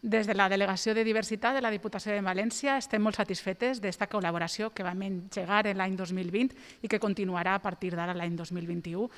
Des de la Delegació de Diversitat de la Diputació de València estem molt satisfetes d'aquesta col·laboració que vam engegar l'any 2020 i que continuarà a partir d'ara l'any 2021.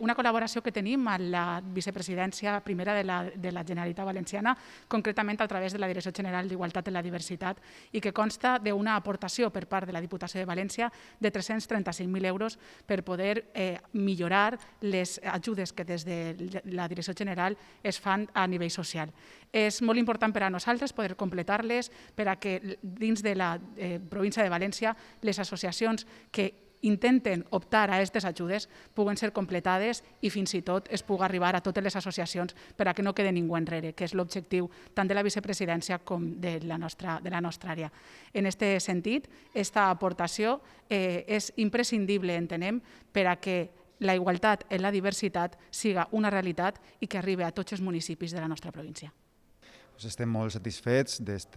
Una col·laboració que tenim amb la vicepresidència primera de la Generalitat Valenciana, concretament a través de la Direcció General d'Igualtat i la Diversitat, i que consta d'una aportació per part de la Diputació de València de 335.000 euros per poder millorar les ajudes que des de la Direcció General es fan a nivell social. És molt important per a nosaltres poder completar-les per a que dins de la província de València les associacions que intenten optar a aquestes ajudes puguen ser completades i fins i tot es pugui arribar a totes les associacions per a que no quede ningú enrere, que és l'objectiu tant de la vicepresidència com de la nostra àrea. En aquest sentit, aquesta aportació és imprescindible, entenem, per a que la igualtat i la diversitat siga una realitat i que arribi a tots els municipis de la nostra província. Estem molt satisfets d'aquest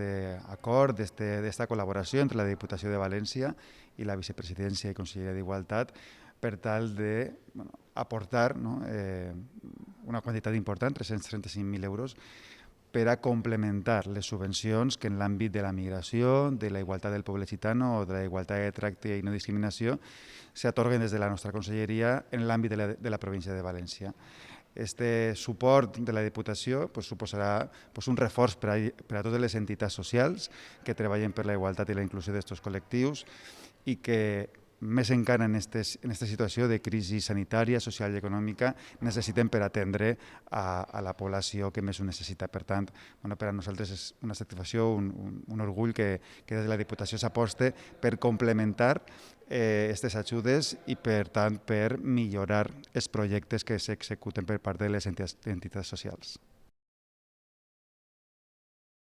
acord, d'aquesta col·laboració entre la Diputació de València i la Vicepresidència i Conselleria d'Igualtat per tal d'aportar una quantitat important, 335.000 euros, per a complementar les subvencions que en l'àmbit de la migració, de la igualtat del poble gitano o de la igualtat de tracte i no discriminació s'atorguen des de la nostra conselleria en l'àmbit de la província de València. Este suport de la Diputació suposarà un reforç per a totes les entitats socials que treballen per la igualtat i la inclusió d'aquests col·lectius i que, més encara en aquesta situació de crisi sanitària, social i econòmica, necessiten per atendre a la població que més ho necessita. Per tant, per a nosaltres és una satisfacció, un orgull que des de la Diputació s'aposte per complementar aquestes ajudes i, per tant, per millorar els projectes que s'executen per part de les entitats socials.